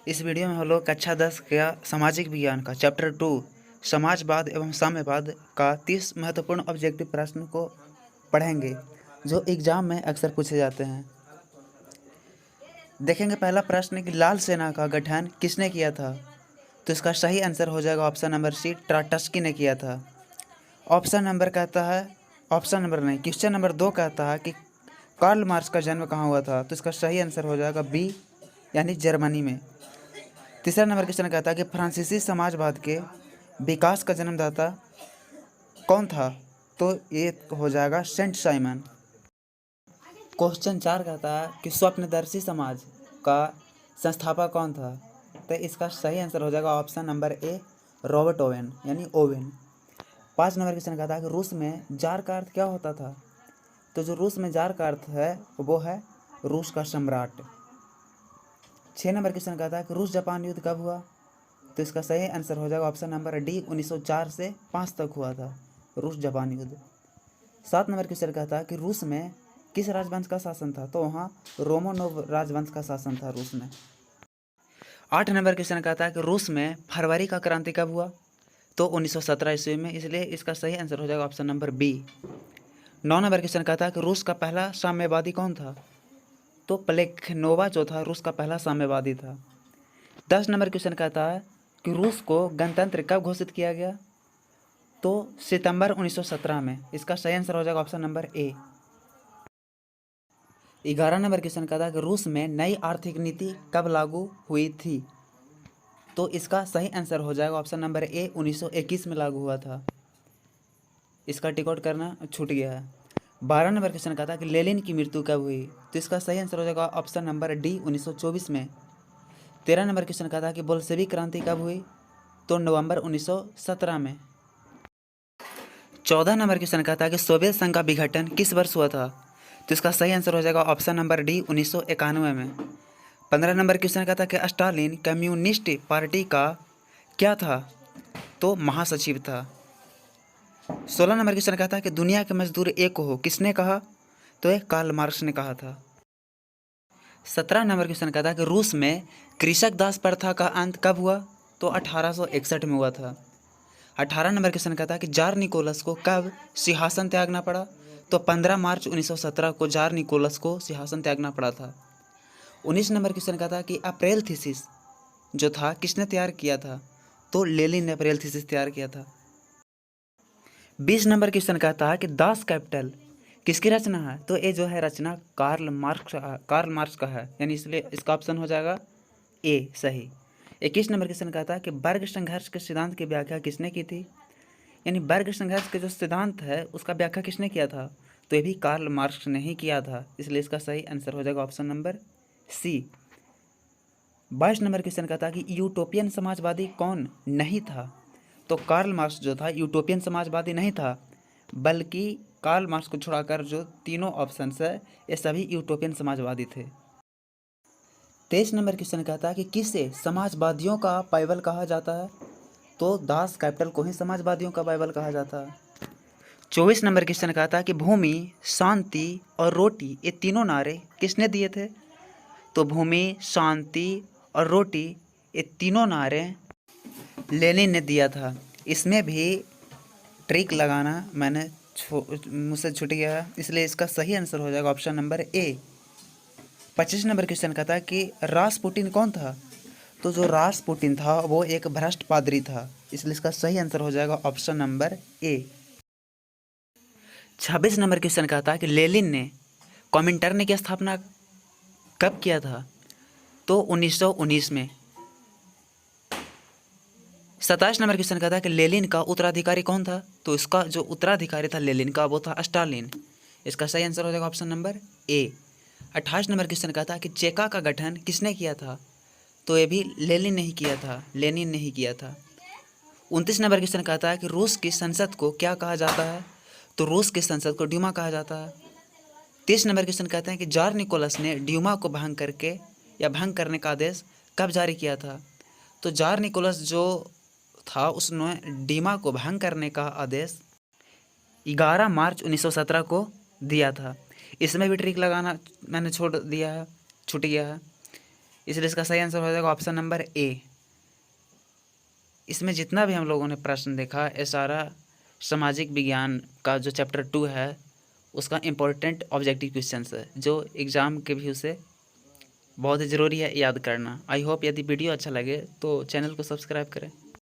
इस वीडियो में हम लोग कक्षा 10 का सामाजिक विज्ञान का चैप्टर 2 समाजवाद एवं साम्यवाद का 30 महत्वपूर्ण ऑब्जेक्टिव प्रश्न को पढ़ेंगे जो एग्जाम में अक्सर पूछे जाते हैं। देखेंगे पहला प्रश्न कि लाल सेना का गठन किसने किया था। तो इसका सही आंसर हो जाएगा ऑप्शन नंबर सी, ट्राटस्की ने किया था। ऑप्शन नंबर नहीं, क्वेश्चन नंबर 2 कहता है कि कार्ल मार्क्स का जन्म कहाँ हुआ था। तो इसका सही आंसर हो जाएगा बी, यानी जर्मनी में। तीसरा नंबर क्वेश्चन कहता है कि फ्रांसीसी समाजवाद के विकास का जन्मदाता कौन था। तो ये हो जाएगा सेंट साइमन। क्वेश्चन 4 कहता है कि स्वप्नदर्शी समाज का संस्थापक कौन था। तो इसका सही आंसर हो जाएगा option number A, Robert Owen, यानी ओवेन। 5 नंबर क्वेश्चन कहता है कि रूस में जार का अर्थ क्या होता था। तो जो रूस में जार का अर्थ है वो है रूस का सम्राट। 6 नंबर क्वेश्चन कहता है कि रूस जापान युद्ध कब हुआ। तो इसका सही आंसर हो जाएगा ऑप्शन नंबर डी, 1904 से 5 तक हुआ था रूस जापान युद्ध। 7 नंबर क्वेश्चन कहता है कि रूस में किस राजवंश का शासन था। तो वहाँ रोमानोव राजवंश का शासन था रूस में। 8 नंबर क्वेश्चन कहता है कि रूस में फरवरी का क्रांति कब हुआ। तो 1917 ईस्वी में, इसलिए इसका सही आंसर हो जाएगा option number B. 9 number question कहता है कि रूस का पहला साम्यवादी कौन था। तो प्लेखनोवा जो था रूस का पहला साम्यवादी था। 10 नंबर क्वेश्चन कहता है कि रूस को गणतंत्र कब घोषित किया गया। तो सितंबर 1917 में। इसका सही आंसर हो जाएगा ऑप्शन नंबर ए। 11 नंबर क्वेश्चन कहता है कि रूस में नई आर्थिक नीति कब लागू हुई थी। तो इसका सही आंसर हो जाएगा ऑप्शन नंबर ए, 1921 में लागू हुआ था। इसका टिकट करना छूट गया है। 12 नंबर क्वेश्चन कहता है कि लेनिन की मृत्यु कब हुई। तो इसका सही आंसर हो जाएगा ऑप्शन नंबर डी, 1924 में। 13 नंबर क्वेश्चन कहता है कि बोल्शेविक क्रांति कब हुई। तो नवंबर 1917 में। 14 नंबर क्वेश्चन कहता है कि सोवियत संघ का विघटन किस वर्ष हुआ था। तो इसका सही आंसर हो जाएगा ऑप्शन नंबर डी, 1991 में। 15 नंबर क्वेश्चन कहता है कि स्टालिन कम्युनिस्ट पार्टी का क्या था। तो महासचिव था। 16 नंबर क्वेश्चन कहता है कि दुनिया के मजदूर एक हो किसने कहा। तो ये कार्ल मार्क्स ने कहा था। 17 नंबर क्वेश्चन कहता है कि रूस में कृषक दास प्रथा का अंत कब हुआ। तो 1861 में हुआ था। 18 नंबर क्वेश्चन कहता है कि जार निकोलस को कब सिंहासन त्यागना पड़ा। तो 15 मार्च 1917 को जार निकोलस को सिंहासन त्यागना पड़ा था। 19 नंबर क्वेश्चन कहता है कि अप्रैल थीसिस जो था किसने तैयार किया था। तो लेनिन ने अप्रैल थीसिस तैयार किया था। 20 नंबर क्वेश्चन कहता है कि दास कैपिटल किसकी रचना है। तो ये जो है रचना कार्ल मार्क्स का है, यानी इसलिए इसका ऑप्शन हो जाएगा ए सही। 21 नंबर क्वेश्चन कहता है कि वर्ग संघर्ष के सिद्धांत की व्याख्या किसने की थी। यानी वर्ग संघर्ष के जो सिद्धांत है उसका व्याख्या किसने किया था। तो ये भी कार्ल मार्क्स ने ही किया था, इसलिए इसका सही आंसर हो जाएगा option number C. 22 number question कहता है कि यूटोपियन समाजवादी कौन नहीं था। तो कार्ल मार्क्स जो था यूटोपियन समाजवादी नहीं था, बल्कि कार्ल मार्क्स को छोड़ाकर जो तीनों ऑप्शंस है ये सभी यूटोपियन समाजवादी थे। 23 नंबर क्वेश्चन कहता है कि किसे समाजवादियों का बाइबल कहा जाता है। तो दास कैपिटल को ही समाजवादियों का बाइबल कहा जाता है। 24 नंबर क्वेश्चन कहता है कि भूमि, शांति और रोटी ये तीनों नारे किसने दिए थे। तो भूमि, शांति और रोटी ये तीनों नारे लेनिन ने दिया था। इसमें भी ट्रिक लगाना मुझसे छूट गया है, इसलिए इसका सही आंसर हो जाएगा ऑप्शन नंबर ए। 25 नंबर क्वेश्चन कहता है कि रासपुटिन कौन था। तो जो रासपुटिन था वो एक भ्रष्ट पादरी था, इसलिए इसका सही आंसर हो जाएगा ऑप्शन नंबर ए। 26 नंबर क्वेश्चन कहता है कि लेनिन ने कॉमिंटर्न की स्थापना कब किया था। तो 1919 में। 27 नंबर क्वेश्चन कहता है कि लेनिन का उत्तराधिकारी कौन था। तो इसका जो उत्तराधिकारी था लेनिन का वो था स्टालिन, इसका सही आंसर हो जाएगा ऑप्शन नंबर ए। 28 नंबर क्वेश्चन कहता है कि चेका का गठन किसने किया था। तो ये भी लेनिन ने ही किया था, लेनिन ने ही किया था। 29 नंबर क्वेश्चन कहता है कि रूस की संसद को क्या कहा जाता है। तो रूस की संसद को ड्यूमा कहा जाता है। 30 नंबर क्वेश्चन कहते हैं कि जार निकोलस ने ड्यूमा को भंग करके या भंग करने का आदेश कब जारी किया था। तो जार निकोलस जो था उसने ड्यूमा को भंग करने का आदेश 11 मार्च 1917 को दिया था। इसमें भी ट्रिक लगाना मैंने छूट गया है। इसलिए इसका सही आंसर हो जाएगा ऑप्शन नंबर ए। इसमें जितना भी हम लोगों ने प्रश्न देखा, ये सारा सामाजिक विज्ञान का जो चैप्टर 2 है उसका इम्पोर्टेंट ऑब्जेक्टिव क्वेश्चंस है, जो एग्ज़ाम के व्यू से बहुत ही ज़रूरी है याद करना। आई होप यदि वीडियो अच्छा लगे तो चैनल को सब्सक्राइब करें।